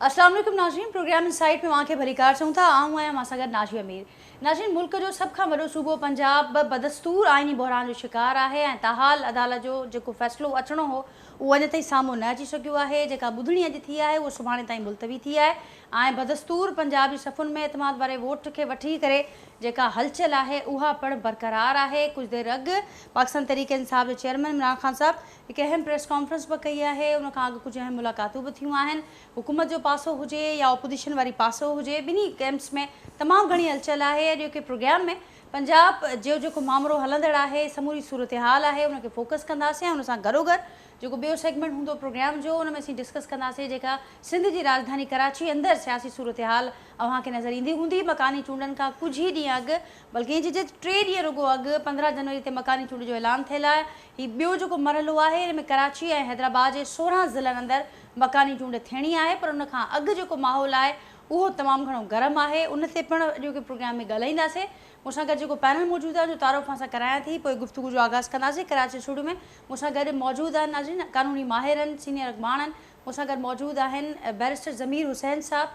अस्सलाम वालेकुम नाज़रीन, प्रोग्राम इनसाइट में वांखे भलीकार चऊं था। आऊं आहियां मां सां गॾु नाज़ी अमीर। नाज़रीन, मुल्क जो सभ खां वॾो सूबो पंजाब बदस्तूर आइनी बहरान जो शिकार आहे ऐं ताहाल अदालत जो जेको फ़ैसिलो अचणो हो उहो अञा ताईं साम्हूं न अची सघियो आहे। जेका ॿुधणी अॼु थी आहे उहो सुभाणे ताईं मुलतवी थी आहे ऐं बदस्तूर पंजाब जी सफ़ुनि में एतमाद वारे वोट खे वठी करे जेका हलचल आहे उहा पिणु बरक़रार आहे। कुझु देरि अॻु पाकिस्तान तहरीक इंसाफ़ जे चेयरमैन इमरान ख़ान साहब हिकु अहम प्रेस कॉन्फ्रेंस बि कई आहे। उन खां अॻु कुझु अहम मुलाक़ातूं बि थियूं आहिनि। हुकूमत जो पासो हुजे या ऑपोजिशन वारी पासो हुजे, ॿिन्ही कैंप्स में तमामु घणी हलचल आहे। अॼु के प्रोग्राम में पंजाब जो जेको मामिलो हलंदड़ आहे, समूरी सूरत हाल आहे, उनखे फोकस कंदासीं ऐं उन सां गॾोगॾु जेको ॿियो सेगमेंट हूंदो प्रोग्राम जो, उन में असीं डिस्कस कंदासीं जेका सिंध जी राजधानी कराची अंदरि सियासी सूरत हाल अव्हांखे नज़र ईंदी हूंदी। मकानी चूंडनि खां कुझु ई ॾींहं अॻु, बल्कि ईअं चइजे 3 ॾींहं रुॻो अॻु 15 जनवरी ते मकानी चूंड जो ऐलान थियल आहे। हीउ ॿियो जेको मरहलो आहे, हिन में कराची ऐं हैदराबाद जे 16 ज़िलनि अंदरि मकानी चूंड थियणी आहे, पर उन खां अॻु जेको माहौल आहे उहो तमामु घणो गरम आहे। उन ते पिणु अॼोके प्रोग्राम में ॻाल्हाईंदासीं। मूंसां गॾु जेको पैनल मौजूदु आहे जो तारुफ़ असां करायां थी, पोइ गुफ़्तगू जो आगाज़ कंदासीं। कराची स्टूडियो में मूंसां गॾु मौजूदु आहिनि नाज़रीन कानूनी माहिर आहिनि, सीनियर अॻवान आहिनि। मूंसां गॾु मौजूदु आहिनि बैरिस्टर ज़मीर हुसैन साहब।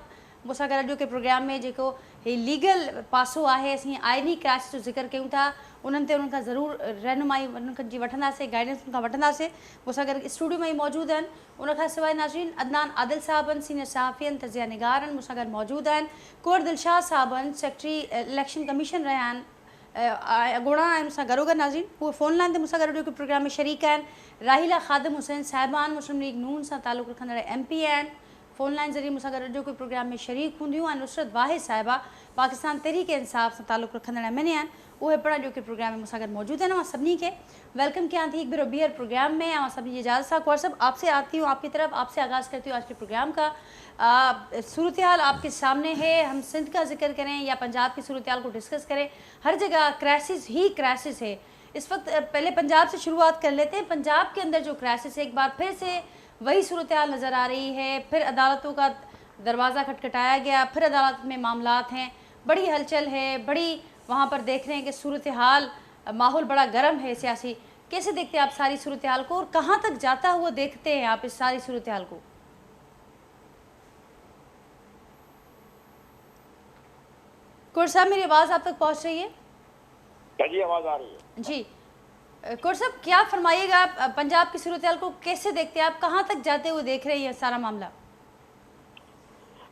मूंसां गॾु अॼोके प्रोग्राम में जेको हीउ लीगल पासो आहे, असीं आइनी क्राइसिस जो ज़िक्र कयूं था, उन्हनि ते उन्हनि खां ज़रूरु रहनुमाई उन्हनि जी वठंदासीं, गाइडेंस उन्हनि खां वठंदासीं। मूंसां गॾु स्टूडियो में ई मौजूदु आहिनि। उनखां सवाइ नाज़रीन अदनान आदिल साहब आहिनि, सीनियर सहाफ़ी आहिनि, तज़िया निगार आहिनि, मूंसां गॾु मौजूदु आहिनि। कुंवर दिलशाद साहब आहिनि, सेक्रेटरी इलेक्शन कमीशन रहिया आहिनि, अॻोड़ा आहिनि मूंसां गॾोगॾु नाज़रीन। उहे फ़ोन लाइन ते मूंसां गॾु जेको प्रोग्राम में शरीक आहिनि। राहिला ख़ादिम हुसैन साहिबान मुस्लिम लीग नून सां तालुक़ु रखंदड़ MP आहिनि, फ़ोन लाइन ज़रिए मूंसां गॾु अॼोके प्रोग्राम में शरीक हूंदियूं। ऐं नुसरत वाहिद साहिबा पाकिस्तान तहरीक इंसाफ़ सां तालुक़ु रखंदड़ MNA आहिनि, उहे पिणु अॼोके प्रोग्राम में मूंसां गॾु मौजूदु आहिनि। मां सभिनी खे वेलकम किया थी एक बार बियर प्रोग्राम में। और सभी इजाज़त साहब कुंवर साहब आपसे आती हूँ, आपकी तरफ आपसे आगाज़ करती हूँ आज के प्रोग्राम का। सूरत हाल आपके सामने है, हम सिंध का जिक्र करें या पंजाब की सूरत हाल को डिस्कस करें, हर जगह क्राइसिस ही क्राइसिस है इस वक्त। पहले पंजाब से शुरुआत कर लेते हैं। पंजाब के अंदर जो क्राइसिस है, एक बार फिर से वही सूरत हाल नज़र आ रही है। फिर अदालतों का दरवाज़ा खटखटाया गया, फिर अदालत में मामलात हैं, बड़ी हलचल है, बड़ी वहाँ पर देख रहे हैं कि सूरत हाल माहौल बड़ा गर्म है सियासी। कैसे देखते हैं आप सारी सूरत हाल को और कहाँ तक जाता हुआ देखते हैं आप इस सारी सूरत हाल को? कुंवर साहब, मेरी आवाज़ आप तक पहुँच रही है? जी, आवाज़ आ रही है जी। कुंवर साहब, क्या फरमाइएगा आप पंजाब की सूरत हाल को कैसे देखते हैं आप, कहाँ तक जाते हुए देख रहे हैं सारा मामला?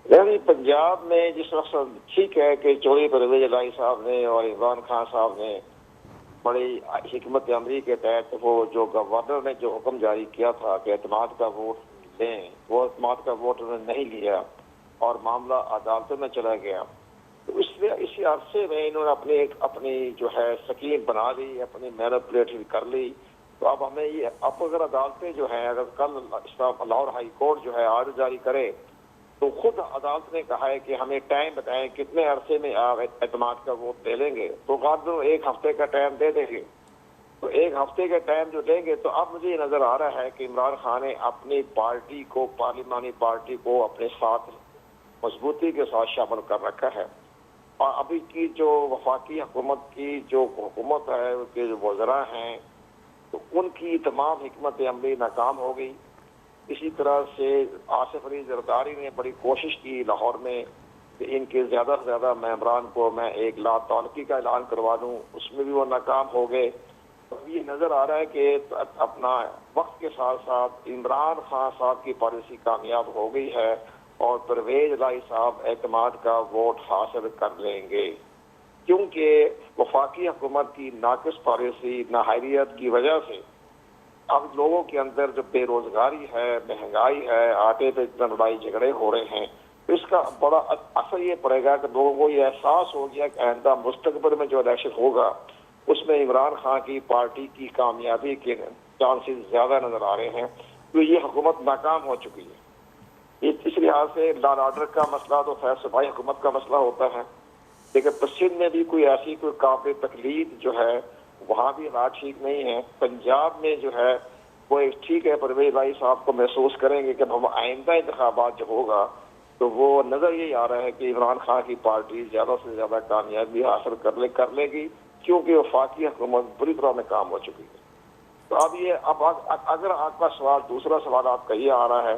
पंजाब में जिस वक्त ठीक है कि चौधरी परवेज इलाही साहब ने और इमरान खान साहब ने बड़ी हिकमत अमली के तहत वो जो गवर्नर ने जो हुक्म जारी किया था कि एतमाद का वोट लें, वो एतमाद का वोट उन्होंने नहीं लिया और मामला अदालतों में चला गया। तो इसलिए इसी अरसे में इन्होंने अपनी जो है सकीन बना ली, अपनी मैनिपुलेट कर ली। तो अब हमें ये अब अगर अदालतें जो है, अगर कल लाहौर हाई कोर्ट जो है आर्डर जारी करे तो खुद अदालत ने कहा है कि हमें टाइम बताएं कितने अरसे में आप एतमाद का वोट ले लेंगे। तो गार्डन 1 हफ्ते का टाइम दे देंगे। तो 1 हफ्ते का टाइम जो लेंगे, तो अब मुझे नजर आ रहा है कि इमरान खान ने अपनी पार्टी को, पार्लिमानी पार्टी को अपने साथ मजबूती के साथ शामिल कर रखा है। और अभी की जो वफाकी हुकूमत की जो हुकूमत है, उसके जो वज़रा हैं, तो उनकी तमाम हिकमत अमली नाकाम हो गई। इसी तरह से आसिफ अली जरदारी ने बड़ी कोशिश की लाहौर में कि इनके ज़्यादा से ज़्यादा मेंबरान को मैं एक ला ताल्लुकी का ऐलान करवा दूँ, उसमें भी वो नाकाम हो गए। तो ये नज़र आ रहा है कि अपना वक्त के साथ साथ इमरान खान साहब की पॉलिसी कामयाब हो गई है और परवेज इलाही साहब एतमाद का वोट हासिल कर लेंगे, क्योंकि वफाकी हुकूमत की नाकिस पॉलिसी, नाहरियत की वजह से अब लोगों के अंदर जो बेरोजगारी है, महंगाई है, आटे पे इतना लड़ाई झगड़े हो रहे हैं, तो इसका बड़ा असर ये पड़ेगा कि लोगों को ये एहसास हो गया कि आइंदा मुस्तकबिल में जो इलेक्शन होगा उसमें इमरान खान की पार्टी की कामयाबी के चांसेस ज्यादा नजर आ रहे हैं। तो ये हुकूमत नाकाम हो चुकी है। इस लिहाज से लॉ ऑर्डर का मसला तो खैर सूबाई हुकूमत का मसला होता है, लेकिन पश्चिम में भी कोई ऐसी कोई काबिल तकलीद जो है वहाँ भी हालात ठीक नहीं है। पंजाब में जो है वो एक ठीक है, परवेज इलाही साहब को महसूस करेंगे कि हम आइंदा इंतखाबात जो होगा तो वो नजर यही आ रहा है कि इमरान खान की पार्टी ज्यादा से ज्यादा कामयाबी हासिल कर लेगी, क्योंकि वफाकी हुकूमत बुरी तरह में काम हो चुकी है। तो अब ये अब अगर आपका सवाल, दूसरा सवाल आपका ये आ रहा है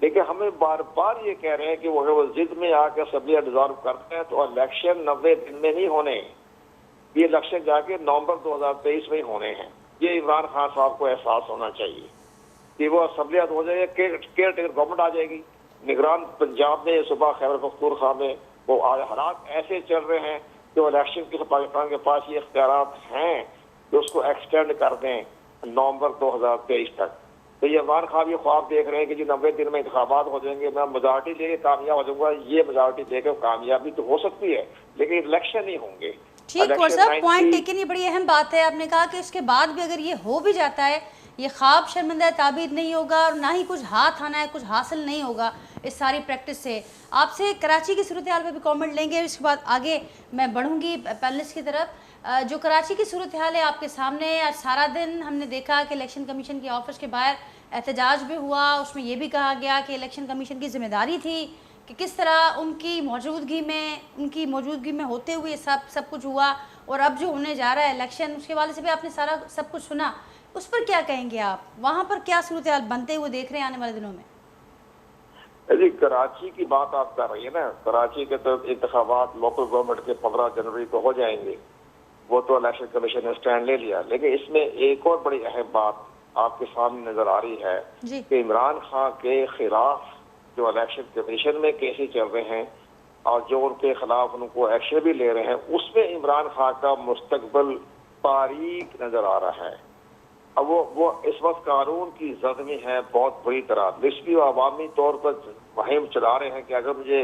लेकिन हमें बार बार ये कह रहे हैं कि वो अगर वो जिद में आकर असम्बली डिजॉल्व करते हैं तो इलेक्शन 90 दिन में नहीं होने, ये इलेक्शन जाके नवंबर 2023 में ही होने हैं। ये इमरान खान साहब को एहसास होना चाहिए कि वो असम्बलियां हो जाएगी, केयर टेकर गवर्नमेंट आ जाएगी। निगरान पंजाब में सुबह खैबर पख्तूनख्वा में वो हालात ऐसे चल रहे हैं कि वो इलेक्शन के पाकिस्तान के पास ये इख्तियारात हैं कि उसको एक्सटेंड कर दें नवंबर 2023 तक। तो ये इमरान खान ये ख्वाब देख रहे हैं कि जी 90 दिन में इंतखाबात हो जाएंगे, मैं मेजॉरिटी लेके कामयाब हो जाऊंगा। ये मेजॉरिटी लेकर कामयाबी तो हो सकती है लेकिन इलेक्शन नहीं होंगे। ठीक है साहब, पॉइंट टेकन, ये बड़ी अहम बात है। आपने कहा कि इसके बाद भी अगर ये हो भी जाता है, ये ख्वाब शर्मिंदा ताबीर नहीं होगा और ना ही कुछ हाथ आना है, कुछ हासिल नहीं होगा इस सारी प्रैक्टिस से। आपसे कराची की सूरत हाल पे भी कमेंट लेंगे, इसके बाद आगे मैं बढ़ूंगी पैनलिस्ट की तरफ। जो कराची की सूरत हाल है आपके सामने, आज सारा दिन हमने देखा कि इलेक्शन कमीशन के ऑफिस के बाहर एहतजाज भी हुआ। उसमें यह भी कहा गया कि इलेक्शन कमीशन की जिम्मेदारी थी कि किस तरह उनकी मौजूदगी में होते हुए सब कुछ हुआ। और अब जो होने जा रहा है इलेक्शन, उसके वाले से भी आपने सारा सब कुछ सुना, उस पर क्या कहेंगे आप? वहाँ पर क्या सूरत हाल बनते हुए देख रहे हैं आने वाले दिनों में? जी, कराची की बात आप कर रही है ना, कराची के तो इंतखाबात लोकल गवर्नमेंट के 15 जनवरी को हो जाएंगे, वो तो इलेक्शन कमीशन ने स्टैंड ले लिया। लेकिन इसमें एक और बड़ी अहम बात आपके सामने नजर आ रही है कि इमरान खान के खिलाफ जो इलेक्शन कमीशन में केसेस चल रहे हैं और जो उनके खिलाफ उनको एक्शन भी ले रहे हैं, उसमें इमरान खान का मुस्तकबिल तारीक नजर आ रहा है। अब वो इस वक्त कानून की जद में है बहुत बुरी तरह। निस्बी और अवामी तौर पर मुहिम चला रहे हैं कि अगर मुझे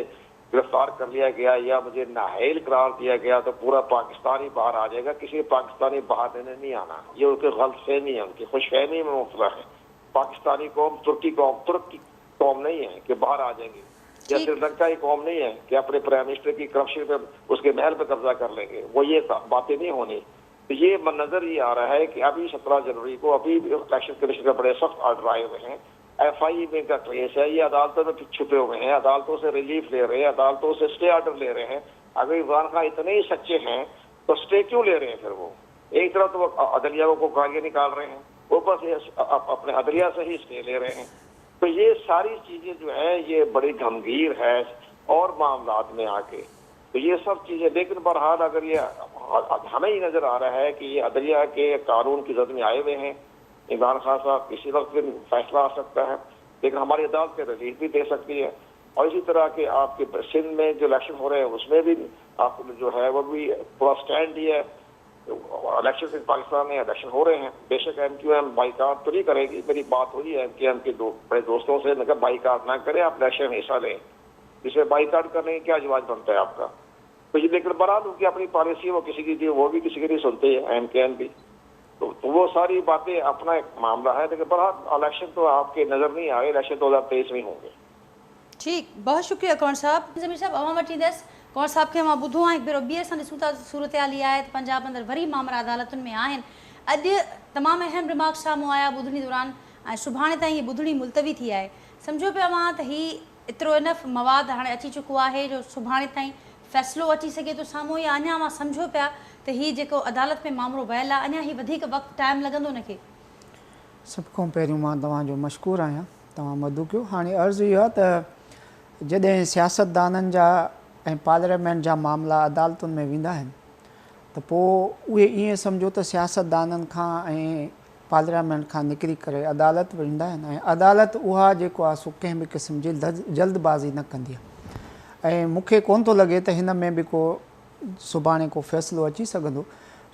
गिरफ्तार कर लिया गया या मुझे नाअहल करार दिया गया तो पूरा पाकिस्तानी बाहर आ जाएगा, किसी पाकिस्तानी बाहर देने नहीं आना। ये उनकी गलतफहमी है, उनकी खुशफहमी में मुबतला है। पाकिस्तानी कौम तुर्क की कौम नहीं है कि बाहर आ जाएंगे, या श्रीलंका की कौम नहीं है कि अपने प्राइम मिनिस्टर की करप्शन पे उसके महल पे कब्जा कर लेंगे। वो ये बातें नहीं होनी। तो ये नजर ये आ रहा है कि अभी 17 जनवरी को अभी इलेक्शन कमीशन का बड़े सख्त ऑर्डर आए हुए हैं। FI में का केस है, ये अदालतों में छुपे हुए हैं, अदालतों से रिलीफ ले रहे हैं, अदालतों से स्टे ऑर्डर ले रहे हैं। अगर इमरान खान इतने ही सच्चे हैं तो स्टे क्यों ले रहे हैं? फिर वो एक तरफ तो अदलिया को गालियां निकाल रहे हैं, ऊपर से अपने अदलिया से ही स्टे ले रहे हैं। तो ये सारी चीजें जो है ये बड़ी गंभीर है और मामलात में आके तो ये सब चीजें। लेकिन बहरहाल अगर ये हमें ही नजर आ रहा है कि ये अदलिया के कानून की जद में आए हुए हैं, इमरान खान साहब किसी वक्त भी फैसला आ सकता है, लेकिन हमारी अदालत के रिलीफ भी दे सकती है। और इसी तरह के आपके सिंध में जो इलेक्शन हो रहे हैं उसमें भी आप जो है वो भी पूरा स्टैंड दिया है। इलेक्शन पाकिस्तान में इलेक्शन हो रहे हैं, बेशक MQM बाइकाट तो नहीं करेगी। मेरी बात हुई है MQM के बड़े दोस्तों से, मैं बाइकाट ना करें, आप इलेक्शन में हिस्सा लें। इसमें बाइकाट करने का क्या जवाब बनता है आपका? तो ये लेकिन बहरहाल उनकी अपनी पॉलिसी, वो किसी की थी वो भी किसी की नहीं सुनते हैं, MKM भी। तो वो सारी बातें अपना एक मामला है। लेकिन बहरहाल इलेक्शन तो आपके नजर नहीं आ रहे, इलेक्शन 2023 में होंगे। ठीक, बहुत शुक्रिया कौर साहब। ज़मीर साहब अवां वटी दस कौर साहब खे मां ॿुधो आहे, हिकु भेरो ॿीहर सां ॾिसूं था सूरत हाल इहा आहे त पंजाब अंदरि वरी मामला अदालतुनि में आहिनि। अॼु तमामु अहम रिमार्क साम्हूं आया ॿुधणी दौरान, ऐं सुभाणे ताईं हीअ ॿुधणी मुलतवी थी आहे। सम्झो पिया मां त हीअ एतिरो इनफ मवाद हाणे अची चुको आहे जो सुभाणे ताईं फ़ैसिलो अची सघे थो साम्हूं, या अञा मां सम्झो पिया त हीअ जेको अदालत में मामिलो वयल आहे अञा हीअ वधीक वक़्तु टाइम लॻंदो हुनखे? सभ खां पहिरियों मां तव्हांजो मशकूर आहियां, तव्हां मदु कयो। हाणे अर्ज़ु इहो आहे त जॾहिं सियासतदाननि जा ऐं पार्लियामेंट जा मामला अदालतुनि में वेंदा आहिनि त पोइ उहे ईअं सम्झो त सियासतदाननि खां ऐं पार्लियामेंट खां निकिरी करे अदालत वेंदा आहिनि, ऐं अदालत उहा जेको आहे सो कंहिं बि क़िस्म जी जल्दबाज़ी न कंदी आहे। ऐं मूंखे कोन थो लॻे त हिन में बि को सुभाणे को फ़ैसिलो अची सघंदो,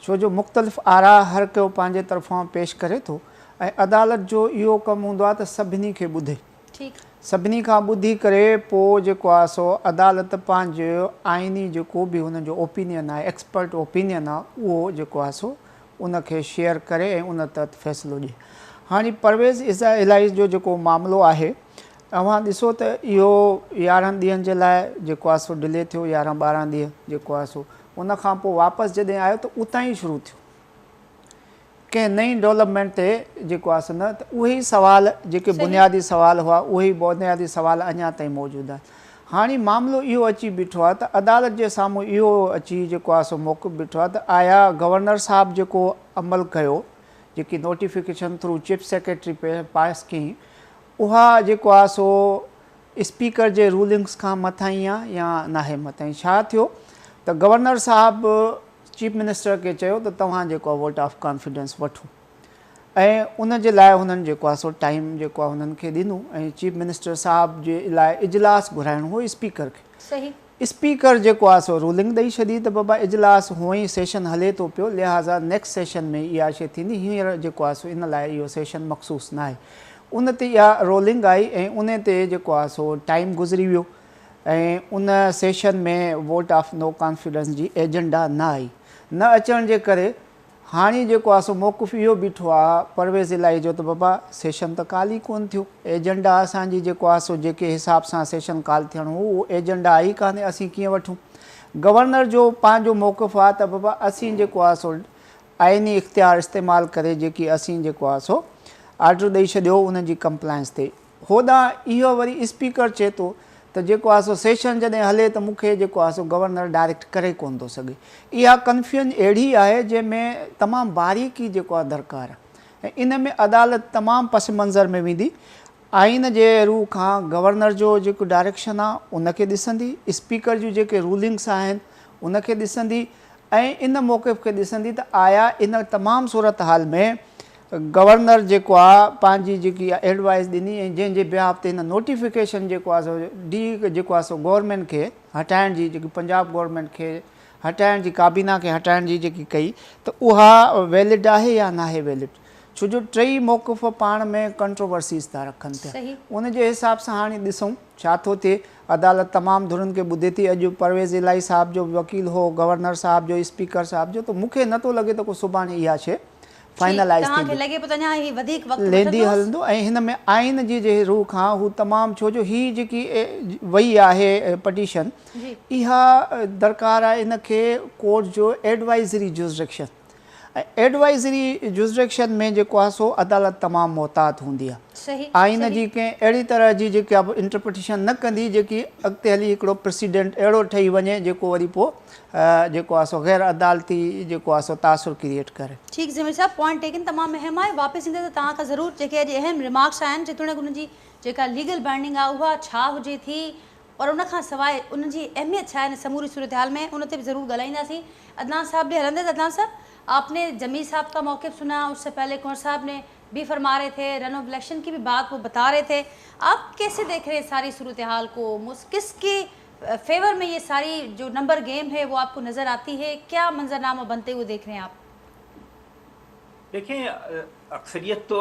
छो जो मुख़्तलिफ़ आरा हर को पंहिंजे तरफ़ां पेश करे थो, ऐं अदालत जो इहो कमु हूंदो आहे त सभिनी खे ॿुधे, सभिनी खां ॿुधी करे पोइ जेको आहे सो अदालत पंहिंजो आइनी जेको बि हुनजो ओपिनियन आहे, एक्सपर्ट ओपिनियन आहे, उहो जेको आहे सो उनखे शेयर करे ऐं उन तहत फ़ैसिलो ॾिए। हाणे परवेज़ इलाही जो जेको मामिलो आहे, तव्हां ॾिसो त इहो 11 ॾींहंनि जे लाइ जेको आहे सो डिले थियो, 11-12 ॾींहं जेको आहे सो। उन खां पोइ वापसि जॾहिं आयो त उतां ई शुरू थियो, कंहिं नई डेवलपमेंट ते जेको आहे सो न, त उहे ई सवाल जेके बुनियादी सवाल हुआ, उहे ई बुनियादी सवाल अञा ताईं मौजूदु आहिनि। हाणे मामिलो इहो अची बीठो आहे त अदालत जे साम्हूं इहो अची जेको आहे सो मौक़िफ़ बीठो आहे त आया गवर्नर साहब जेको अमल कयो, जेकी नोटिफिकेशन थ्रू चीफ सेक्रेटरी पे पास कई, उहा जेको आहे सो स्पीकर जे रूलिंग्स खां मथां ई आहे या नाहे मथां ई। छा थियो त गवर्नर साहब चीफ मिनिस्टर खे चयो त तव्हां जेको आहे वोट ऑफ कॉन्फिडेंस वठो ऐं उन जे लाइ हुननि जेको आहे सो टाइम जेको आहे हुननि खे ॾिनो ऐं चीफ मिनिस्टर साहब जे लाइ इजलास घुराइणो हो स्पीकर खे। सही स्पीकर जेको आहे सो रूलिंग ॾेई छॾी त बाबा इजलास हुअं ई सेशन हले थो पियो, लिहाज़ा नेक्स्ट सेशन में इहा शइ थींदी, हींअर जेको आहे सो इन लाइ इहो सेशन मख़सूस न आहे। उन ते इहा रोलिंग आई ऐं उन ते जेको आहे सो टाइम गुज़री वियो ऐं उन सेशन में वोट ऑफ नो कॉन्फिडेंस जी एजेंडा न आई। न अचण जे करे हाणे जेको आहे सो मौक़िफ़ इहो बीठो आहे परवेज़ इलाही जो त बाबा सेशन त काल ई कोन थियो, एजेंडा असांजी जेको आहे सो जेके हिसाब सां सेशन काल थियणो हो उहो एजेंडा आई कान्हे, असीं कीअं वठूं। गवर्नर जो पंहिंजो मौक़िफ़ आहे त बाबा असीं जेको आहे सो आइनी इख़्तियार इस्तेमालु करे जेकी असीं जेको आहे सो आर्डर ॾेई छॾियो उन जी कंप्लायंस ते। होॾां इहो वरी स्पीकर चए थो त जेको आहे सो सेशन जॾहिं हले त मूंखे जेको आहे सो गवर्नर डायरेक्ट करे कोन थो सघे। इहा कन्फ्यूजन अहिड़ी आहे जंहिंमें तमामु बारीकी जेको आहे दरकार आहे ऐं इन में अदालत तमामु पस मंज़र में वेंदी, आइन जे रूह खां गवर्नर जो जेको डायरेक्शन आहे उनखे ॾिसंदी, स्पीकर जूं जेके रूलिंग्स आहिनि उनखे ॾिसंदी ऐं इन मौक़िफ़ खे ॾिसंदी त आया इन तमामु सूरत हाल में गवर्नर जेको आहे पंहिंजी जेकी एडवाइस ॾिनी ऐं जंहिंजे बिहाफ ते हिन नोटिफिकेशन जेको आहे सो डी जेको आहे सो गवर्नमेंट खे हटाइण जी जेकी पंजाब गवर्नमेंट खे हटाइण जी काबीना खे हटाइण जी जेकी कई त उहा वैलिड आहे या नाहे वैलिड, छो जो टई मौक़िफ़ पाण में कंट्रोवर्सीज़ था रखनि पिया। उन जे हिसाब सां हाणे ॾिसूं छा थो थिए। अदालत तमामु धुरनि खे ॿुधे थी। अॼु परवेज़ इलाही साहब जो वकील हो, गवर्नर साहब जो, स्पीकर साहब जो, त मूंखे नथो लॻे त को सुभाणे इहा शइ फाइनलाइज़ लेंदी हलंदो ऐं हिन में आइन जी जे रूह खां हू तमामु, छो जो हीअ जेकी वई आहे पटिशन इहा दरकार आहे इन खे कोर्ट जो एडवाइज़री जुरिसडिक्शन ऐं एडवाइज़री जुरिसडिक्शन में जेको आहे सो अदालत तमामु मोहतात हूंदी आहे। आइन जी कंहिं अहिड़ी तरह जी जेकी आहे इंटरप्रिटेशन न कंदी जेकी अॻिते हली हिकिड़ो प्रेसिडेंट अहिड़ो ठही वञे जेको वरी पोइ जेको आहे सो गैर अदालती जेको आहे सो तासुर क्रिएट करे। ठीकु ज़मीर साहब, पॉइंट टेकन तमामु अहम आहे। वापसि ईंदे त तव्हां खां ज़रूरु जेके अॼु अहम रिमार्क्स आहिनि जेतोणीकि उनजी जेका लीगल बाइंडिंग आहे उहा छा हुजे थी और उनखां सवाइ उनजी अहमियत छा आहे समूरी सूरत हाल में, उन ते बि ज़रूरु ॻाल्हाईंदासीं। अदनान साहब ॾे हलंदे। अदनान साहब, आपने जमीर साहब का मौक़िफ़ सुना, उससे पहले कुंवर साहब ने भी फरमा रहे थे, रन ऑफ इलेक्शन की भी बात वो बता रहे थे। आप कैसे देख रहे हैं सारी सूरत हाल को? किसके फेवर में ये सारी जो नंबर गेम है वो आपको नज़र आती है? क्या मंजरनामा बनते हुए देख रहे हैं आप? देखें, अक्सरियत तो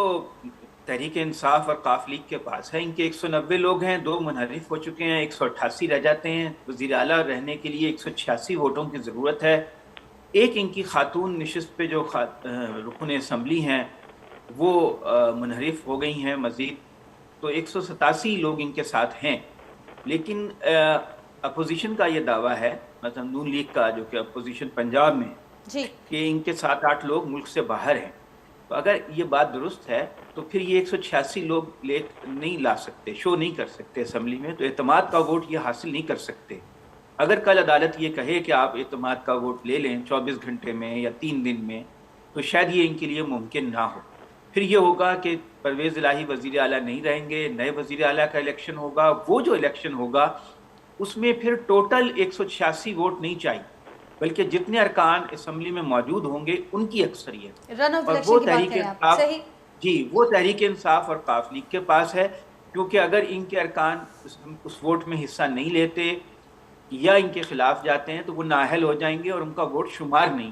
तहरीक इंसाफ और काफ लीग के पास है। इनके 190 लोग हैं, 2 मुनहरिफ हो चुके हैं, 188 रह जाते हैं। वज़ीर आला रहने के लिए 186 वोटों की ज़रूरत है। एक इनकी खातून नशिस्त पे जो रुकन असम्बली हैं वो मुनहरिफ हो गई हैं मज़ीद, तो 187 लोग इनके साथ हैं। लेकिन अपोजिशन का ये दावा है, मतलब नून लीग का जो कि अपोजिशन पंजाब में कि इनके 7-8 लोग मुल्क से बाहर हैं। तो अगर ये बात दुरुस्त है तो फिर ये 186 लोग नहीं ला सकते, शो नहीं कर सकते असम्बली में, तो एतमाद का वोट ये हासिल नहीं कर सकते। अगर कल अदालत ये कहे कि आप एतमाद का वोट ले लें 24 घंटे में या 3 दिन में, तो शायद ये इनके लिए मुमकिन ना हो। फिर ये होगा कि परवेज़ इलाही वज़ीर आला नहीं रहेंगे, नए वज़ीर आला का इलेक्शन होगा। वो जो इलेक्शन होगा उसमें फिर टोटल 186 वोट नहीं चाहिए, बल्कि जितने अरकान असम्बली में मौजूद होंगे उनकी अक्सरियत, और वो तहरीक इंसाफ और काफ लीग के पास है। क्योंकि अगर इनके अरकान उस वोट में हिस्सा नहीं लेते या इनके खिलाफ जाते हैं तो वो नाअहल हो जाएंगे और उनका वोट शुमार नहीं।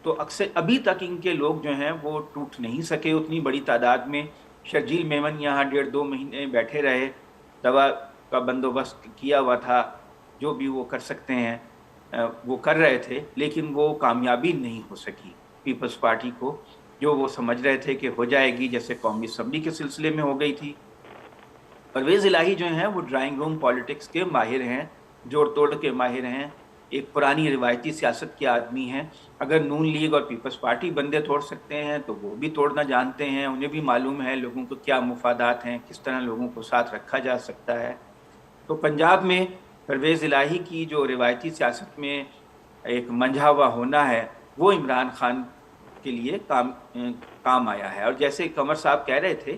तो अक्सर अभी तक इनके लोग जो हैं वो टूट नहीं सके उतनी बड़ी तादाद में। शर्जील मेमन यहाँ 1.5-2 महीने बैठे रहे, दवा का बंदोबस्त किया हुआ था, जो भी वो कर सकते हैं वो कर रहे थे, लेकिन वो कामयाबी नहीं हो सकी पीपल्स पार्टी को, जो वो समझ रहे थे कि हो जाएगी, जैसे कौमी असम्बली के सिलसिले में हो गई थी। परवेज़ इलाही जो हैं वो ड्राइंग रूम पॉलिटिक्स के माहिर हैं, जोड़ तोड़ के माहिर हैं, एक पुरानी रिवायती सियासत के आदमी हैं। अगर नून लीग और पीपल्स पार्टी बंदे तोड़ सकते हैं तो वो भी तोड़ना जानते हैं। उन्हें भी मालूम है लोगों को क्या मुफादात हैं, किस तरह लोगों को साथ रखा जा सकता है। तो पंजाब में परवेज़ इलाही की जो रिवायती सियासत में एक मंझा हुआ होना है वो इमरान खान के लिए काम आया है। और जैसे कंवर साहब कह रहे थे,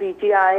PTI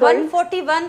141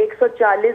140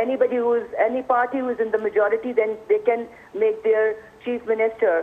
any party who is in the majority then they can make their chief minister.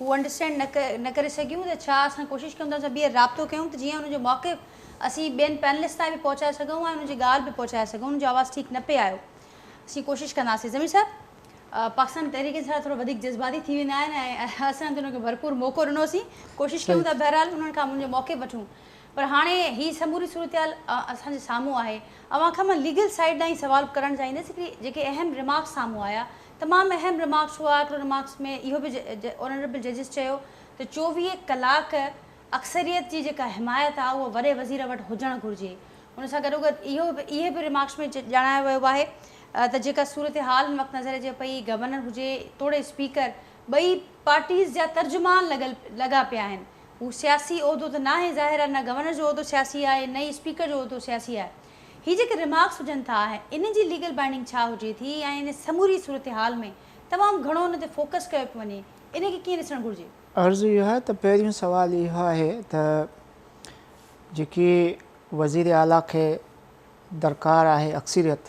Who understand न करे सघियूं त छा असां कोशिशि कयूं था असां ॿीहर राब्तो कयूं त जीअं हुनजो मौक़िफ़ असीं ॿियनि पैनलिस्ट ताईं बि पहुचाए सघूं ऐं हुनजी ॻाल्हि बि पहुचाए सघूं. हुनजो आवाज़ ठीकु न पिए आयो. असीं कोशिशि कंदासीं. ज़मीर साहिबु पाकिस्तान तहरीक इंसाफ़ थोरो वधीक जज़्बाती थी वेंदा आहिनि ऐं असां त हुनखे भरपूर मौक़ो ॾिनोसीं. कोशिशि कयूं था बहरहाल उन्हनि खां मुंहिंजो मौक़िफ़ वठूं. पर हाणे हीअ समूरी सूरत असांजे साम्हूं आहे. अव्हां खां मां लीगल साइड तां ई सुवाल करणु चाहींदसि कि जेके अहम रिमार्क्स साम्हूं आया, तमामु अहम रिमार्क्स हुआ. हिकिड़ो रिमार्क्स में इहो बि ऑनरेबल जजिस चयो त 24 कलाक अक्सरियत जी जेका हिमायत आहे उहा वॾे वज़ीर वटि हुजणु घुरिजे. उन सां गॾोगॾु इहे बि रिमार्क्स में ॼाणायो वियो आहे त जेका सूरत हाल हिन वक़्तु नज़र अचे पई, गवर्नर हुजे तोड़े स्पीकर, ॿई पार्टीज़ जा तर्जुमान लॻा पिया आहिनि. हू सियासी उहिदो त न आहे ज़ाहिर आहे, न गवर्नर जो उहिदो सियासी आहे, न ई स्पीकर जो उहिदो सियासी आहे. हीअ जेके रिमार्क्स हुजनि था इन जी लीगल बाइंडिंग छा हुजे थी ऐं इन समूरी सूरत हाल में तमामु घणो हुन ते फोकस कयो पियो वञे, इनखे कीअं ॾिसणु घुरिजे? अर्ज़ु इहो आहे त पहिरियों सुवाल इहो आहे त जेकी वज़ीर आला खे दरकार आहे अक्सरियत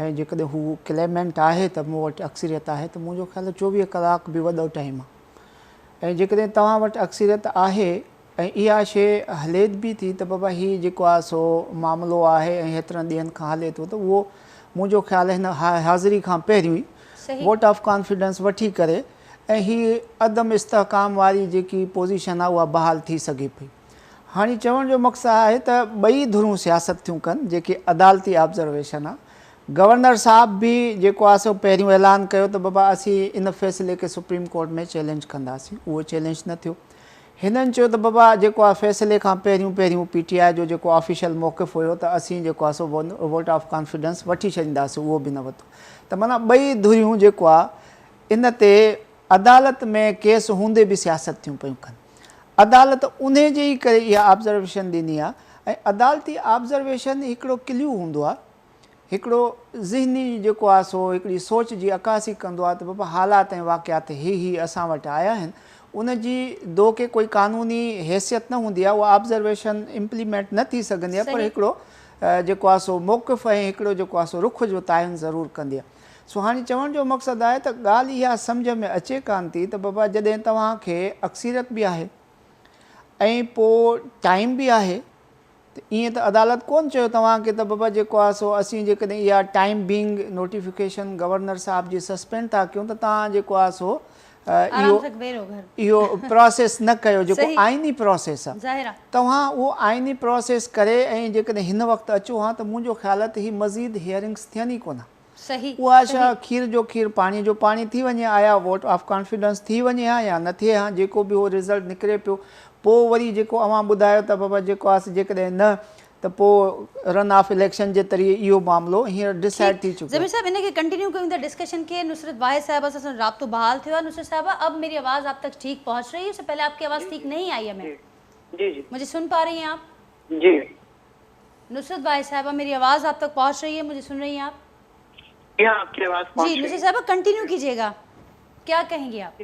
ऐं जेकॾहिं हू क्लेमेंट आहे त मूं वटि अक्सरियत आहे त मुंहिंजो ख़्यालु 24 कलाक बि वॾो टाइम आहे. ऐं जेकॾहिं तव्हां वटि अक्सरियत आहे ऐं इहा शइ हले बि थी त बाबा हीउ जेको आहे सो मामिलो आहे ऐं हेतिरनि ॾींहंनि खां हले थो त उहो मुंहिंजो ख़्यालु हिन हाज़िरी खां पहिरियों ई वोट ऑफ कॉन्फिडेंस वठी करे ऐं हीअ अदम इस्तेहकाम वारी जेकी पोज़ीशन आहे उहा बहाल थी सघे पई. हाणे चवण जो मक़सदु आहे त ॿई धुरूं सियासत थियूं कनि. जेकी अदालती ऑब्ज़र्वेशन आहे, गवर्नर साहब बि जेको आहे सो पहिरियों ऐलान कयो त बाबा असीं इन फ़ैसिले खे सुप्रीम कोर्ट में चैलेंज कंदासीं. उहो चैलेंज न थियो. हिननि चयो त बाबा जेको आहे फ़ैसिले खां पहिरियों PTI जो जेको ऑफिशियल मौक़िफ़ हुयो त असीं जेको आहे सो वोट ऑफ कॉन्फिडेंस वठी छॾींदासीं, उहो बि न वरितो. त माना ॿई धुरियूं जेको आहे इन ते अदालत में केस हूंदे बि सियासत थियूं पियूं कनि. अदालत उन जे ई करे इहा ऑब्ज़र्वेशन ॾिनी आहे. ऐं अदालती ऑब्ज़र्वेशन हिकिड़ो क्ल्यू हूंदो आहे, हिकिड़ो ज़हनी जेको आहे सो हिकिड़ी सोच जी अकासी कंदो आहे त बाबा हालात ऐं वाक़ियात ही असां वटि आया आहिनि. उन जी दो के कोई कानूनी हैसियत न हूंदी आहे, उहा ऑब्ज़र्वेशन इम्प्लीमेंट न थी सघंदी आहे, पर हिकिड़ो जेको आहे सो मौक़िफ़ ऐं हिकिड़ो जेको आहे सो रुख जो तायुन ज़रूरु कंदी आहे. सो हाणे चवण जो मक़सदु आहे त ॻाल्हि इहा सम्झ में अचे कान थी त बाबा जॾहिं तव्हांखे अक्सरियत बि आहे ऐं पोइ टाइम बि आहे त ईअं त अदालत कोन चयो तव्हांखे त बाबा जेको आहे सो असीं जेकॾहिं इहा टाइम बींग नोटिफिकेशन गवर्नर साहब जी सस्पेंड था कयूं त तव्हां जेको आहे सो इहो प्रोसेस न कयो जेको आइनी प्रोसेस आहे. तव्हां उहो आइनी प्रोसेस करे ऐं जेकॾहिं हिन वक़्तु अचो हा त मुंहिंजो ख़्यालु आहे त हीअ मज़ीद हियरिंग्स थियनि ई कोन. उहा छा खीर जो खीर पाणीअ जो पाणी थी वञे, आया वोट ऑफ कॉन्फिडेंस थी वञे हा या न थिए हा, जेको बि उहो रिज़ल्ट निकिरे पियो. पोइ वरी जेको अव्हां ॿुधायो त बाबा जेको आहे जेकॾहिं न त पोइ रन ऑफ इलेक्शन जे ज़रिए इहो मामिलो हींअर डिसाइड थी चुको है. ज़मीर साहब इनके कंटिन्यू कयूं था डिस्कशन के. नुसरत वाहिद साहबा से राब्तो बहाल थयो है. नुसरत साहबा अब मेरी आवाज़ आप तक ठीक पहुंच रही है? उससे पहले आपकी आवाज़ ठीक नहीं आई है. मैं जी मुझे सुन पा रही हैं आप? जी नुसरत वाहिद साहबा मेरी आवाज़ आप तक पहुंच रही है? मुझे सुन रही हैं आप? आपकी आवाज़ जी नुसरत साहबा कंटिन्यू कीजिएगा, क्या कहेंगे आप?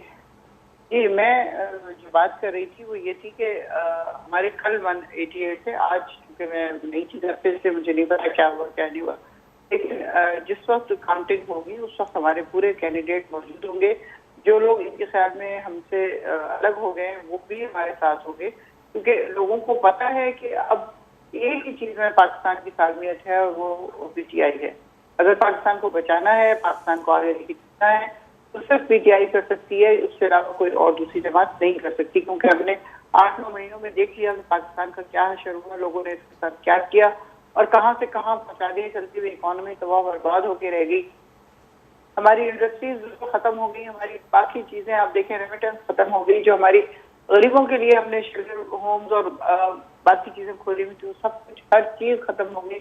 जी मैं जो बात कर रही थी वो ये थी कि हमारे कल 188 थे. आज क्योंकि मैं नहीं थी घर पे, इसलिए मुझे नहीं पता क्या हुआ क्या नहीं हुआ, लेकिन जिस वक्त काउंटिंग होगी उस वक्त हमारे पूरे कैंडिडेट मौजूद होंगे. जो लोग इनके ख्याल में हमसे अलग हो गए वो भी हमारे साथ होंगे, क्योंकि लोगों को पता है कि अब एक ही चीज़ में पाकिस्तान की सालमियत है और वो PTI है. अगर पाकिस्तान को बचाना है, पाकिस्तान को आगे लेके चलना है तो सिर्फ PTI कर सकती है, उसके अलावा कोई और दूसरी जमात नहीं कर सकती. क्योंकि हमने 8-9 महीनों में देख लिया कि पाकिस्तान का क्या हशर हुआ, लोगों ने इसके साथ क्या किया और कहाँ से कहाँ पहुँचा दिए. चलती हुई इकॉनमी तबाह बर्बाद होकर रह गई, हमारी इंडस्ट्रीज खत्म हो गई, हमारी बाकी चीज़ें आप देखें रेमिटेंस खत्म हो गई, जो हमारी गरीबों के लिए हमने शेल्टर होम्स और बाकी चीज़ें खोली हुई थी, सब कुछ हर चीज़ खत्म हो गई.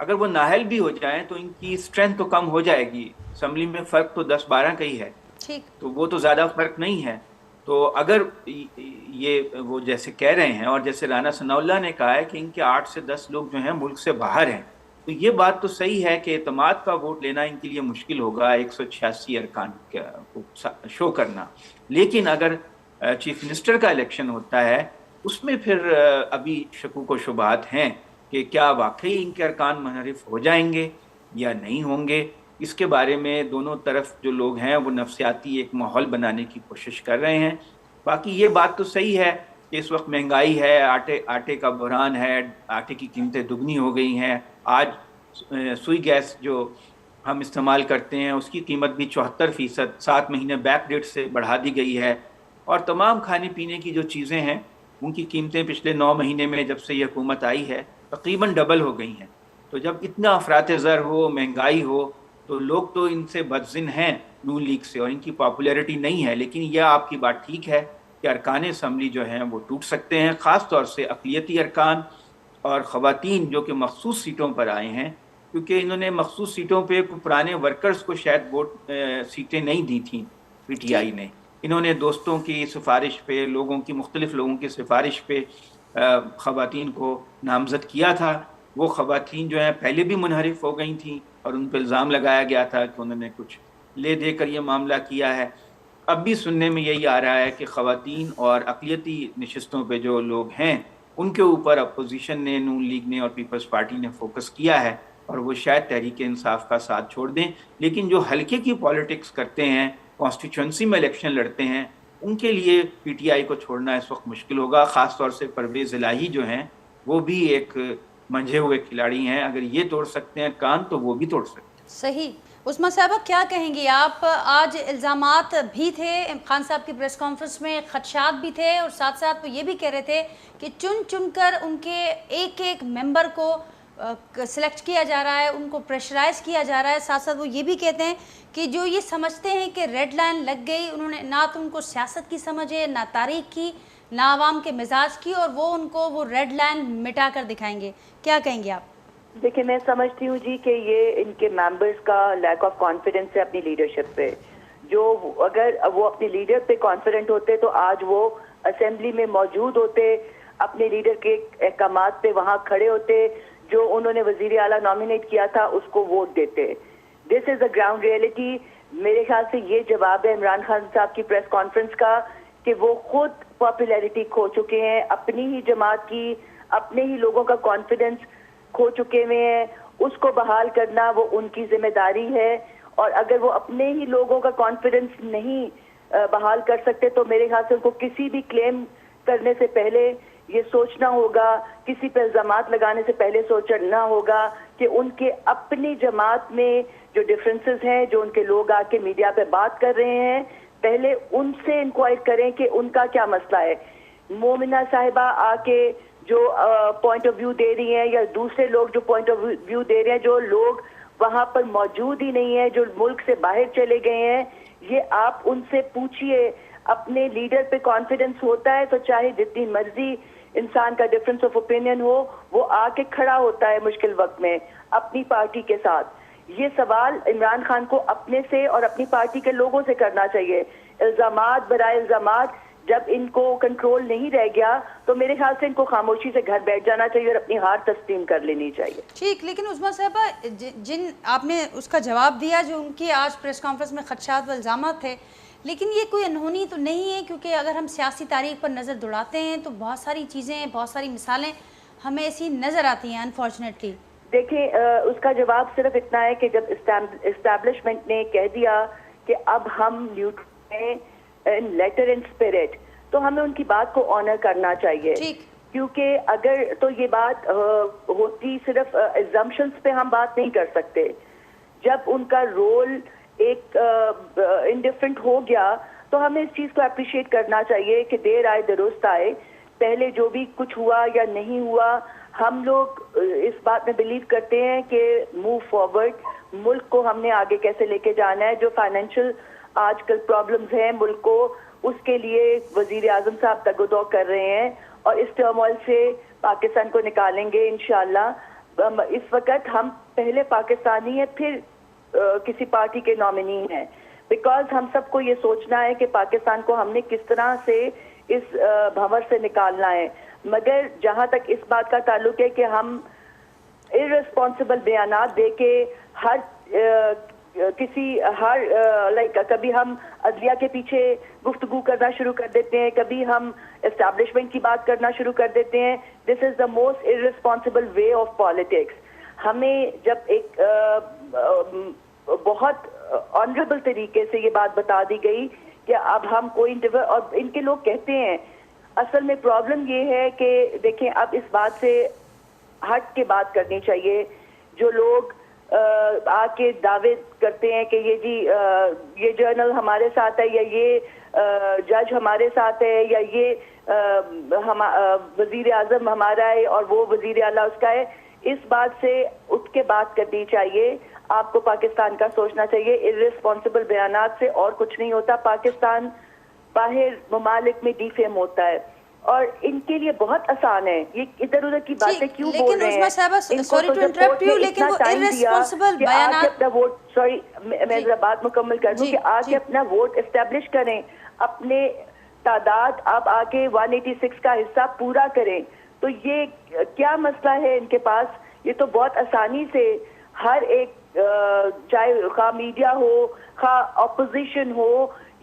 अगर वो नाअहल भी हो जाएं तो इनकी स्ट्रेंथ तो कम हो जाएगी। असम्बली में फ़र्क तो 10-12 का ही है, ठीक, तो वो तो ज़्यादा फ़र्क नहीं है। तो अगर ये वो जैसे कह रहे हैं और जैसे राना सनाउल्लाह ने कहा है कि इनके 8 से 10 लोग जो हैं मुल्क से बाहर हैं, तो ये बात तो सही है कि एतमाद का वोट लेना इनके लिए मुश्किल होगा 186 अरकान को शो करना। लेकिन अगर चीफ मिनिस्टर का इलेक्शन होता है उसमें फिर अभी शकूक व शुबहात हैं कि क्या वाकई इनके अरकान मुनहरिफ हो जाएंगे या नहीं होंगे। इसके बारे में दोनों तरफ जो लोग हैं वो नफसियाती एक माहौल बनाने की कोशिश कर रहे हैं। बाकी ये बात तो सही है कि इस वक्त महंगाई है, आटे का बहरान है, आटे की कीमतें दुगनी हो गई हैं। आज सुई गैस जो हम इस्तेमाल करते हैं उसकी कीमत भी 74% 7 महीने बैक डेट से बढ़ा दी गई है, और तमाम खाने पीने की जो चीज़ें हैं उनकी कीमतें पिछले 9 महीने में जब से ये हुकूमत आई है तकरीबन डबल हो गई हैं। तो जब इतना अफरात ज़र हो, महंगाई हो, तो लोग तो इनसे बदज़िन हैं नून लीग से, और इनकी पॉपुलैरिटी नहीं है। लेकिन यह आपकी बात ठीक है कि अरकान असम्बली जो हैं वो टूट सकते हैं, ख़ास तौर से अक़लियती अरकान और ख़वातीन जो कि मखसूस सीटों पर आए हैं, क्योंकि इन्होंने मखसूस सीटों पे पुराने वर्कर्स को शायद वोट सीटें नहीं दी थी PTI ने। इन्होंने दोस्तों की सिफारिश पे, लोगों की मुख्तलिफ लोगों की सिफारिश पे ख़वातीन को नामज़द किया था। वो ख़वातीन जो हैं पहले भी मुनहरिफ हो गई थी और उन पर इल्ज़ाम लगाया गया था कि उन्होंने कुछ ले दे कर ये मामला किया है। अब भी सुनने में यही आ रहा है कि ख़वातीन और अक़लियती नशिस्तों पे जो लोग हैं उनके ऊपर अपोजिशन ने, नून लीग ने और पीपल्स पार्टी ने फोकस किया है, और वो शायद तहरीक इंसाफ का साथ छोड़ दें। लेकिन जो हल्के की पॉलिटिक्स करते हैं, कॉन्स्टिट्यूंसी में इलेक्शन लड़ते हैं, उनके लिए PTI को छोड़ना इस वक्त मुश्किल होगा। ख़ास तौर से परवेज़ इलाही जो हैं वो भी एक मंझे हुए खिलाड़ी हैं, अगर ये तोड़ सकते हैं कान तो वो भी तोड़ सकते हैं। सही। उस्मा साहबा क्या कहेंगी आप? आज इल्ज़ामात भी थे खान साहब की प्रेस कॉन्फ्रेंस में, खदशात भी थे, और साथ साथ वो ये भी कह रहे थे कि चुन चुन कर उनके एक एक मेंबर को सिलेक्ट किया जा रहा है, उनको प्रेशराइज़ किया जा रहा है। साथ साथ वो ये भी कहते हैं कि जो ये समझते हैं कि रेड लाइन लग गई, उन्होंने ना तो उनको सियासत की समझ है, ना तारीख की, ना आवाम के मिजाज की, और वो उनको वो रेड लाइन मिटा कर दिखाएंगे। क्या कहेंगे आप? देखिए, मैं समझती हूँ जी कि ये इनके मेंबर्स का लैक ऑफ कॉन्फिडेंस है अपनी लीडरशिप पे। जो अगर वो अपने लीडर पे कॉन्फिडेंट होते तो आज वो असेंबली में मौजूद होते, अपने लीडर के अहकामात पे वहाँ खड़े होते, जो उन्होंने वजीर आला नॉमिनेट किया था उसको वोट देते। This is the ground reality. मेरे ख्याल से ये जवाब है इमरान खान साहब की प्रेस कॉन्फ्रेंस का कि वो खुद पॉपुलैरिटी खो चुके हैं, अपनी ही जमात की, अपने ही लोगों का कॉन्फिडेंस खो चुके हुए हैं। उसको बहाल करना वो उनकी जिम्मेदारी है, और अगर वो अपने ही लोगों का कॉन्फिडेंस नहीं बहाल कर सकते तो मेरे ख्याल से उनको किसी भी क्लेम करने से पहले ये सोचना होगा, किसी पर इल्जामात लगाने से पहले सोचना होगा कि उनके अपनी जमात में जो डिफरेंसेस हैं, जो उनके लोग आके मीडिया पे बात कर रहे हैं, पहले उनसे इंक्वायर करें कि उनका क्या मसला है। मोमिना साहिबा आके जो पॉइंट ऑफ व्यू दे रही हैं, या दूसरे लोग जो पॉइंट ऑफ व्यू दे रहे हैं, जो लोग वहां पर मौजूद ही नहीं है, जो मुल्क से बाहर चले गए हैं, ये आप उनसे पूछिए। अपने लीडर पे कॉन्फिडेंस होता है तो चाहे जितनी मर्जी इंसान का डिफरेंस ऑफ ओपिनियन हो, वो आके खड़ा होता है मुश्किल वक्त में अपनी पार्टी के साथ। ये सवाल इमरान खान को अपने से और अपनी पार्टी के लोगों से करना चाहिए। इल्जामात बराए इल्जामात जब इनको कंट्रोल नहीं रह गया तो मेरे ख्याल से इनको खामोशी से घर बैठ जाना चाहिए और अपनी हार तस्लीम कर लेनी चाहिए। ठीक, लेकिन उस्मा साहबा जिन आपने उसका जवाब दिया जो उनकी आज प्रेस कॉन्फ्रेंस में खदशात व इल्ज़ामात थे, लेकिन ये कोई अनहोनी तो नहीं है, क्योंकि अगर हम सियासी तारीख पर नज़र दौड़ाते हैं तो बहुत सारी चीज़ें, बहुत सारी मिसालें हमें ऐसी नज़र आती हैं अनफॉर्चुनेटली। देखिए, उसका जवाब सिर्फ इतना है कि जब इस्टेब्लिशमेंट ने कह दिया कि अब हम neutral in letter and spirit, तो हमें उनकी बात को ऑनर करना चाहिए। क्योंकि अगर तो ये बात होती सिर्फ एग्जम्पशंस पे हम बात नहीं कर सकते। जब उनका रोल एक इंडिफरेंट हो गया तो हमें इस चीज़ को अप्रिशिएट करना चाहिए कि देर आए दुरुस्त आए। पहले जो भी कुछ हुआ या नहीं हुआ, हम लोग इस बात में बिलीव करते हैं कि मूव फॉरवर्ड, मुल्क को हमने आगे कैसे लेके जाना है। जो फाइनेंशियल आजकल प्रॉब्लम्स हैं मुल्क को, उसके लिए वजीर आजम साहब तगोदो कर रहे हैं और इस टर्मोइल से पाकिस्तान को निकालेंगे इंशाल्लाह। इस वक्त हम पहले पाकिस्तानी हैं, फिर किसी पार्टी के नॉमिनी हैं, बिकॉज हम सबको ये सोचना है कि पाकिस्तान को हमने किस तरह से इस भंवर से निकालना है। मगर जहाँ तक इस बात का ताल्लुक है कि हम इररिस्पॉन्सिबल बयानात दे के लाइक कभी हम अदलिया के पीछे गुफ्तगू करना शुरू कर देते हैं, कभी हम एस्टैब्लिशमेंट की बात करना शुरू कर देते हैं। This is the most irresponsible way of politics. हमें जब एक बहुत ऑनरेबल तरीके से ये बात बता दी गई कि अब हम कोई और इनके लोग कहते हैं, असल में प्रॉब्लम ये है कि देखें, अब इस बात से हट के बात करनी चाहिए। जो लोग आके दावे करते हैं कि ये जर्नल हमारे साथ है, या ये जज हमारे साथ है, या ये वजीर आजम हमारा है और वो वजीर आला उसका है, इस बात से उठ के बात करनी चाहिए। आपको पाकिस्तान का सोचना चाहिए। इररिस्पॉन्सिबल बयानात से और कुछ नहीं होता। पाकिस्तान बाहर ममालिक में डिफेम होता है और इनके लिए बहुत आसान है। ये इधर उधर की बातें क्यों बोल रहे हैं? सॉरी टू इंटरप्ट यू, लेकिन वो इररिस्पॉन्सिबल बयानात, अपना वोट, सॉरी मैं जरा बात मुकम्मल कर दूं, कि आके अपना वोट एस्टेब्लिश करें, अपने तादाद आप आके 186 का हिस्सा पूरा करें। तो ये क्या मसला है इनके पास? ये तो बहुत आसानी से हर एक, चाहे खा मीडिया हो, खा अपोजिशन हो,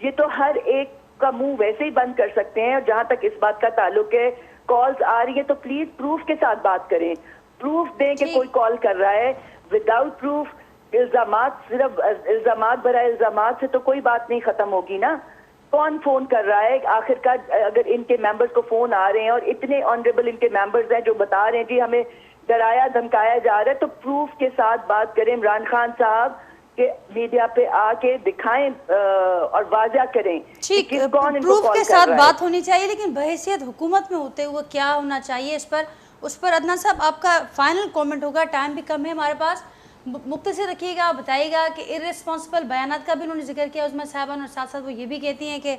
ये तो हर एक का मुंह वैसे ही बंद कर सकते हैं। और जहां तक इस बात का ताल्लुक है, कॉल्स आ रही है तो प्लीज प्रूफ के साथ बात करें। प्रूफ दें कि कोई कॉल कर रहा है। विदाउट प्रूफ इल्जामात, सिर्फ इल्जामात बरा इल्जामात से तो कोई बात नहीं खत्म होगी ना। कौन फोन कर रहा है आखिरकार? अगर इनके मेंबर्स को फोन आ रहे हैं और इतने ऑनरेबल इनके मेंबर्स हैं जो बता रहे हैं जी हमें डराया धमकाया जा रहा है, तो प्रूफ के साथ बात करें। इमरान खान साहब के मीडिया पे आके दिखाएं और वाजा करें ठीक, कि कौन इनको प्रूफ कॉल के कर साथ रहा है। बात होनी चाहिए, लेकिन बहैसियत हुकूमत में होते हुए क्या होना चाहिए उस पर अदनान साहब आपका फाइनल कमेंट होगा। टाइम भी कम है हमारे पास, मुख्तसर रखिएगा, बताइएगा कि इररिस्पॉन्सिबल बयानात का भी उन्होंने जिक्र किया उसमें साहबान, और साथ साथ वो ये भी कहती हैं कि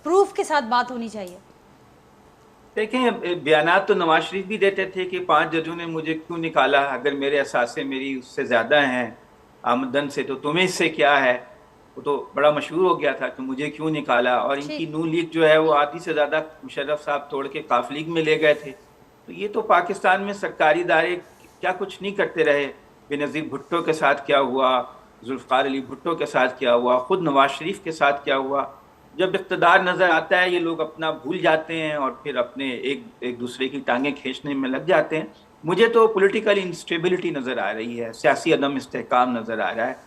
प्रूफ के साथ बात होनी चाहिए। देखें, बयानात तो नवाज शरीफ भी देते थे कि 5 जजों ने मुझे क्यों निकाला, अगर मेरे असासे मेरी उससे ज़्यादा हैं आमदन से तो तुम्हें इससे क्या है। वो तो बड़ा मशहूर हो गया था कि मुझे क्यों निकाला। और इनकी नून लीग जो है वो आधी से ज़्यादा मुशर्रफ साहब तोड़ के काफ लीग में ले गए थे। तो ये तो पाकिस्तान में सरकारी इदारे क्या कुछ नहीं करते रहे। बेनज़ीर भुट्टो के साथ क्या हुआ, जुल्फ़िकार अली भुट्टो के साथ क्या हुआ, ख़ुद नवाज शरीफ के साथ क्या हुआ। जब इक़्तिदार नज़र आता है ये लोग अपना भूल जाते हैं और फिर अपने एक दूसरे की टांगें खींचने में लग जाते हैं। मुझे तो पॉलिटिकल इंस्टेबिलिटी नज़र आ रही है, सियासी अदम इस्तेहकाम नज़र आ रहा है।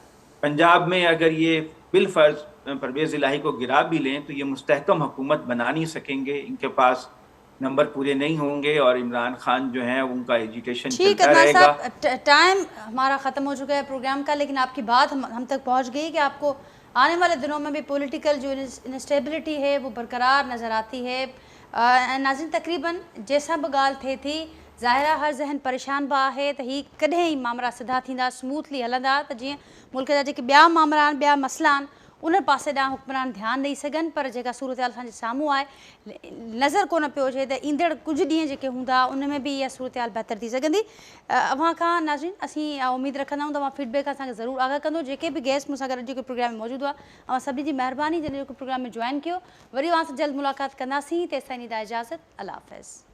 पंजाब में अगर ये बिलफर्ज परवेज़ इलाही को गिरा भी लें तो ये मुस्तहकम हुकूमत बना नहीं सकेंगे। इनके पास नंबर पूरे नहीं होंगे और इमरान खान जो है उनका एजुटेशन चलता रहेगा। टाइम हमारा ख़त्म हो चुका है प्रोग्राम का, लेकिन आपकी बात हम तक पहुंच गई कि आपको आने वाले दिनों में भी पॉलिटिकल जो इंस्टेबिलिटी है वो बरकरार नज़र आती है। नाज़रीन, तकरीबन जैसा बगाल थी ज़ाहिरा हर जहन परेशान बि आहे त ही कॾहिं ई मामला सिधा थींदा, स्मूथली हलंदा, त जीअं मुल्क जा जेके ॿिया मामला आहिनि, ॿिया मसइला आहिनि, उन पासे ॾांहुं हुक्मरान ध्यानु ॾेई सघनि। पर जेका सूरत हाल असांजे साम्हूं आहे, नज़र कोन पियो अचे त ईंदड़ कुझु ॾींहं जेके हूंदा उन में बि इहा सूरत हाल बहितर थी सघंदी। अव्हां खां नाज़रीन असीं उमेद रखंदा आहियूं तव्हां फीडबैक असांखे ज़रूरु आगाह कंदो। जेके बि गेस्ट मूंसां गॾु जेके प्रोग्राम में मौजूदु हुआ, अव्हां सभिनी जी महिरबानी जॾहिं जेको प्रोग्राम में जॉइन कयो। वरी अव्हां सां जल्द मुलाक़ात कंदासीं। तेसिताईं ॾींदा इजाज़त। अल्लाह हाफ़िज़।